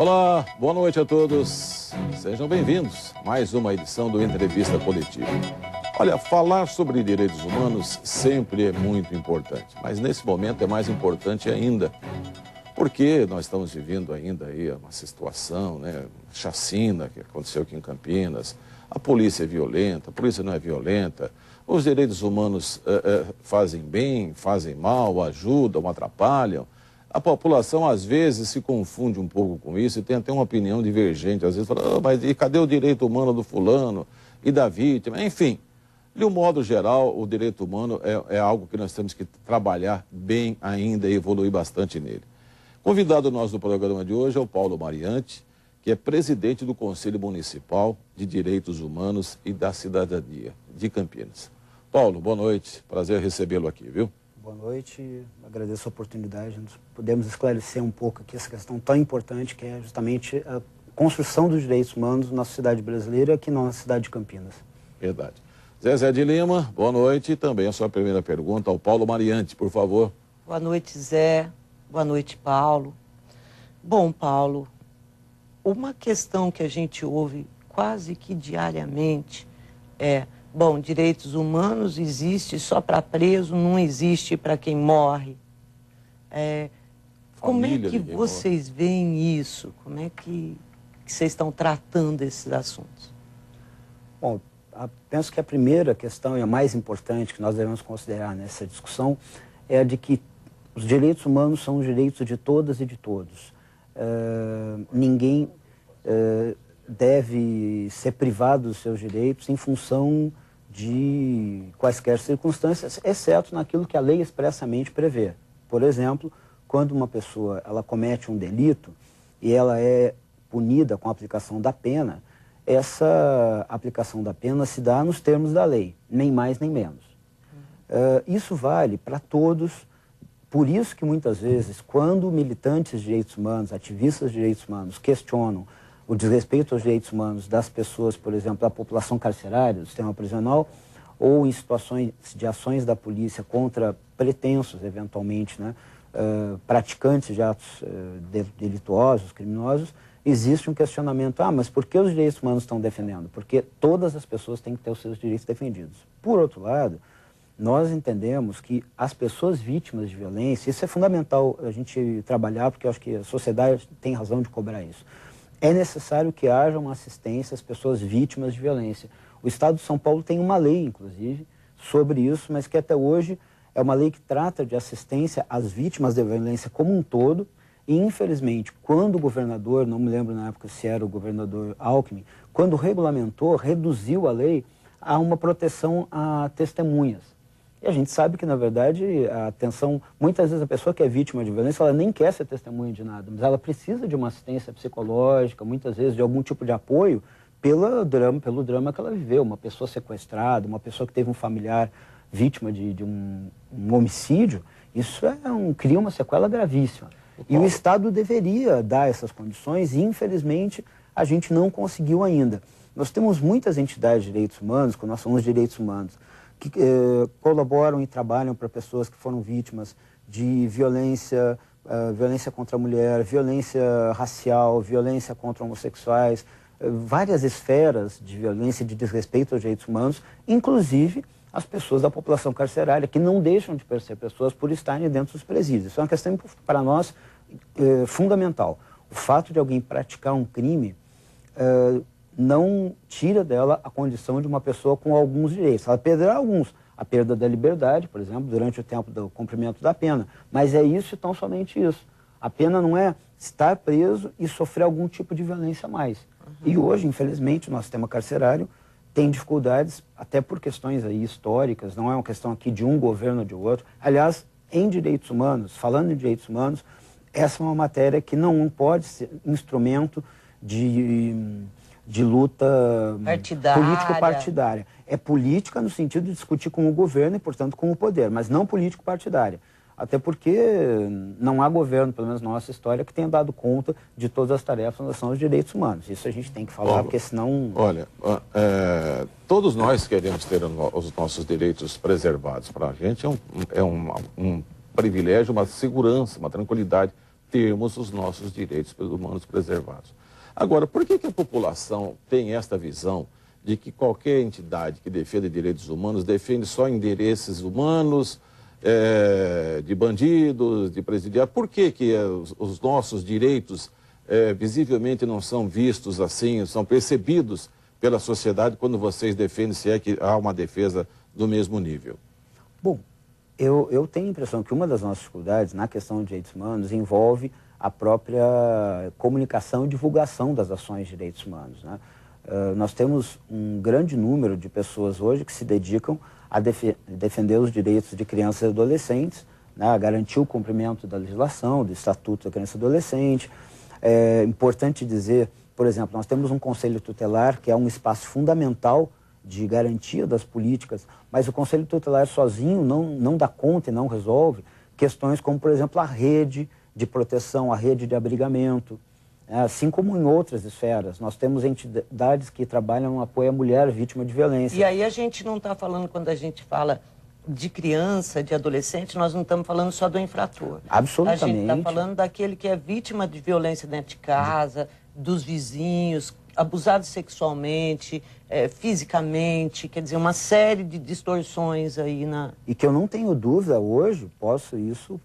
Olá, boa noite a todos. Sejam bem-vindos a mais uma edição do Entrevista Coletiva. Olha, falar sobre direitos humanos sempre é muito importante, mas nesse momento é mais importante ainda, porque nós estamos vivendo ainda aí uma situação, chacina que aconteceu aqui em Campinas, a polícia é violenta, a polícia não é violenta, os direitos humanos fazem bem, fazem mal, ajudam, atrapalham. A população, às vezes, se confunde um pouco com isso e tem até uma opinião divergente. Às vezes fala, mas e cadê o direito humano do fulano e da vítima? Enfim, de um modo geral, o direito humano é algo que nós temos que trabalhar bem ainda e evoluir bastante nele. Convidado nosso do programa de hoje é o Paulo Mariante, que é presidente do Conselho Municipal de Direitos Humanos e da Cidadania de Campinas. Paulo, boa noite. Prazer recebê-lo aqui, viu? Boa noite, agradeço a oportunidade. Nós podemos esclarecer um pouco aqui essa questão tão importante que é justamente a construção dos direitos humanos na sociedade brasileira, aqui na cidade de Campinas. Verdade. Zezé de Lima, boa noite. E também a sua primeira pergunta ao Paulo Mariante, por favor. Boa noite, Zé. Boa noite, Paulo. Bom, Paulo, uma questão que a gente ouve quase que diariamente é: bom, direitos humanos existe só para preso, não existe para quem morre. Como é que vocês veem isso? Como é que vocês estão tratando esses assuntos? Bom, penso que a primeira questão e a mais importante que nós devemos considerar nessa discussão é a de que os direitos humanos são os direitos de todas e de todos. Ninguém deve ser privado dos seus direitos em função de quaisquer circunstâncias, exceto naquilo que a lei expressamente prevê. Por exemplo, quando uma pessoa ela comete um delito e ela é punida com a aplicação da pena, essa aplicação da pena se dá nos termos da lei, nem mais nem menos. Isso vale para todos, por isso que muitas vezes, quando militantes de direitos humanos, ativistas de direitos humanos questionam o desrespeito aos direitos humanos das pessoas, por exemplo, da população carcerária, do sistema prisional, ou em situações de ações da polícia contra pretensos, eventualmente, praticantes de atos delituosos, criminosos, existe um questionamento: mas por que os direitos humanos estão defendendo? Porque todas as pessoas têm que ter os seus direitos defendidos. Por outro lado, nós entendemos que as pessoas vítimas de violência, isso é fundamental a gente trabalhar, porque eu acho que a sociedade tem razão de cobrar isso. É necessário que haja uma assistência às pessoas vítimas de violência. O Estado de São Paulo tem uma lei, inclusive, sobre isso, mas que até hoje é uma lei que trata de assistência às vítimas de violência como um todo. E, infelizmente, quando o governador, não me lembro na época se era o governador Alckmin, quando regulamentou, reduziu a lei a uma proteção a testemunhas. E a gente sabe que, na verdade, a atenção, muitas vezes a pessoa que é vítima de violência, ela nem quer ser testemunha de nada, mas ela precisa de uma assistência psicológica, muitas vezes de algum tipo de apoio pelo drama que ela viveu. Uma pessoa sequestrada, uma pessoa que teve um familiar vítima de um homicídio, isso cria uma sequela gravíssima. E o Estado deveria dar essas condições e, infelizmente, a gente não conseguiu ainda. Nós temos muitas entidades de direitos humanos, quando nós falamos de direitos humanos, que colaboram e trabalham para pessoas que foram vítimas de violência, violência contra a mulher, violência racial, violência contra homossexuais, várias esferas de violência e de desrespeito aos direitos humanos, inclusive as pessoas da população carcerária, que não deixam de ser pessoas por estarem dentro dos presídios. Isso é uma questão, para nós, fundamental. O fato de alguém praticar um crime não tira dela a condição de uma pessoa com alguns direitos. Ela perderá alguns. A perda da liberdade, por exemplo, durante o tempo do cumprimento da pena. Mas é isso e tão somente isso. A pena não é estar preso e sofrer algum tipo de violência a mais. E hoje, infelizmente, o nosso sistema carcerário tem dificuldades, até por questões aí históricas, não é uma questão aqui de um governo ou de outro. Aliás, em direitos humanos, falando em direitos humanos, essa é uma matéria que não pode ser instrumento de luta político-partidária. É política no sentido de discutir com o governo e, portanto, com o poder, mas não político-partidária. Até porque não há governo, pelo menos na nossa história, que tenha dado conta de todas as tarefas em relação aos direitos humanos. Isso a gente tem que falar, porque senão... Olha, todos nós queremos ter os nossos direitos preservados. Para a gente é um privilégio, uma segurança, uma tranquilidade termos os nossos direitos humanos preservados. Agora, por que a população tem esta visão de que qualquer entidade que defenda direitos humanos defende só interesses humanos, de bandidos, de presidiários? Por que os nossos direitos visivelmente não são vistos assim, são percebidos pela sociedade quando vocês defendem, se é que há uma defesa do mesmo nível? Bom, eu tenho a impressão que uma das nossas dificuldades na questão de direitos humanos envolve a própria comunicação e divulgação das ações de direitos humanos, né? Nós temos um grande número de pessoas hoje que se dedicam a defender os direitos de crianças e adolescentes, né, a garantir o cumprimento da legislação, do Estatuto da Criança e Adolescente. É importante dizer, por exemplo, nós temos um Conselho Tutelar, que é um espaço fundamental de garantia das políticas, mas o Conselho Tutelar sozinho não dá conta e não resolve questões como, por exemplo, a rede de proteção, a rede de abrigamento. Assim como em outras esferas, nós temos entidades que trabalham no apoio à mulher vítima de violência. E aí a gente não está falando, quando a gente fala de criança, de adolescente, nós não estamos falando só do infrator. Absolutamente. A gente está falando daquele que é vítima de violência dentro de casa, dos vizinhos, abusado sexualmente, fisicamente, quer dizer, uma série de distorções aí na... E que eu não tenho dúvida hoje, isso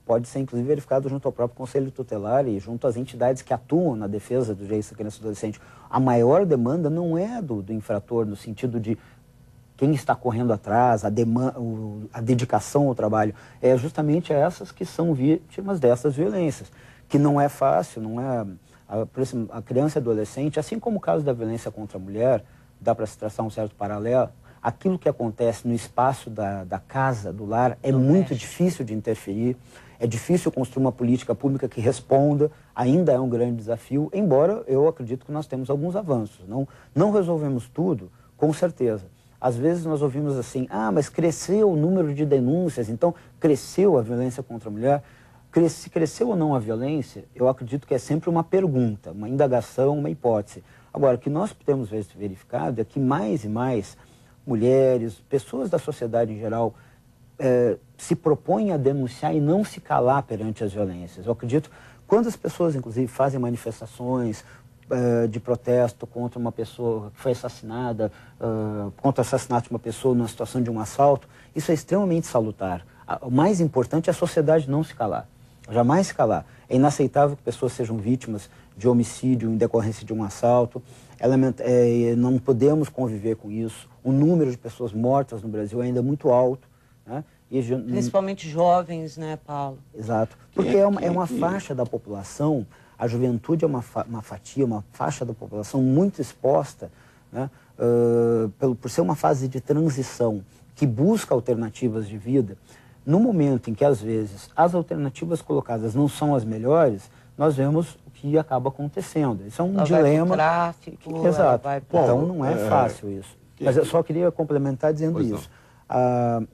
pode ser inclusive verificado junto ao próprio Conselho Tutelar e junto às entidades que atuam na defesa dos direitos da criança e do adolescente. A maior demanda não é do infrator, no sentido de quem está correndo atrás, a dedicação ao trabalho, é justamente essas que são vítimas dessas violências, que não é fácil, não é... A criança e adolescente, assim como o caso da violência contra a mulher, dá para se traçar um certo paralelo, aquilo que acontece no espaço da casa, do lar, é muito difícil de interferir, é difícil construir uma política pública que responda, ainda é um grande desafio, embora eu acredito que nós temos alguns avanços. Não resolvemos tudo, com certeza. Às vezes nós ouvimos assim, mas cresceu o número de denúncias, então cresceu a violência contra a mulher. Se cresceu ou não a violência, eu acredito que é sempre uma pergunta, uma indagação, uma hipótese. Agora, o que nós temos verificado é que mais e mais mulheres, pessoas da sociedade em geral, se propõem a denunciar e não se calar perante as violências. Eu acredito, quando as pessoas, inclusive, fazem manifestações de protesto contra uma pessoa que foi assassinada, contra o assassinato de uma pessoa numa situação de um assalto, isso é extremamente salutar. O mais importante é a sociedade não se calar. Jamais se calar. É inaceitável que pessoas sejam vítimas de homicídio em decorrência de um assalto. Não podemos conviver com isso. O número de pessoas mortas no Brasil é ainda muito alto, né? Principalmente jovens, né, Paulo? Exato. Porque é uma faixa da população, a juventude é uma fatia, uma faixa da população muito exposta, né, por ser uma fase de transição que busca alternativas de vida. No momento em que, às vezes, as alternativas colocadas não são as melhores, nós vemos o que acaba acontecendo. Isso é um dilema. Tráfico, exato. Então, não é fácil isso. Mas eu só queria complementar dizendo isso.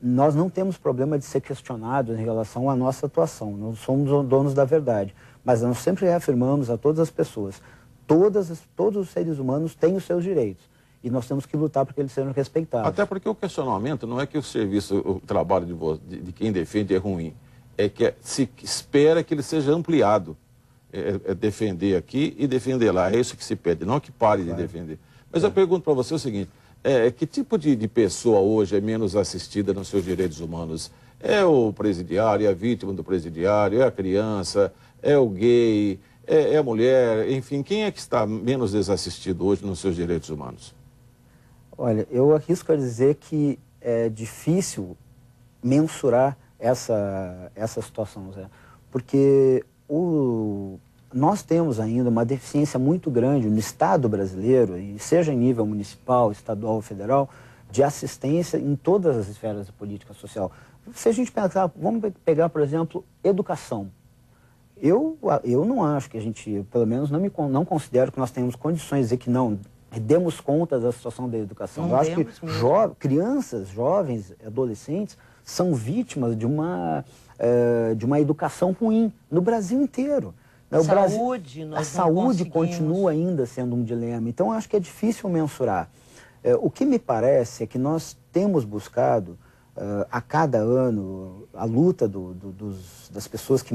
Nós não temos problema de ser questionados em relação à nossa atuação. Não somos donos da verdade. Mas nós sempre reafirmamos a todas as pessoas, todos os seres humanos têm os seus direitos. E nós temos que lutar para que eles sejam respeitados. Até porque o questionamento não é que o trabalho de quem defende é ruim. É que se espera que ele seja ampliado. Defender aqui e defender lá. É isso que se pede, não que pare de defender. Mas eu pergunto para você o seguinte, que tipo de pessoa hoje é menos assistida nos seus direitos humanos? É o presidiário, é a vítima do presidiário, é a criança, é o gay, é a mulher, enfim, quem é que está menos desassistido hoje nos seus direitos humanos? Olha, eu arrisco a dizer que é difícil mensurar essa situação, Zé, porque nós temos ainda uma deficiência muito grande no Estado brasileiro, e seja em nível municipal, estadual ou federal, de assistência em todas as esferas da política social. Se a gente pensar, vamos pegar, por exemplo, educação. Eu não acho que a gente, pelo menos não considero que nós temos condições de dizer que não demos conta da situação da educação. Eu acho que crianças, jovens, adolescentes são vítimas de uma educação ruim no Brasil inteiro. A saúde continua ainda sendo um dilema. Então, eu acho que é difícil mensurar. O que me parece é que nós temos buscado, a cada ano, a luta das pessoas que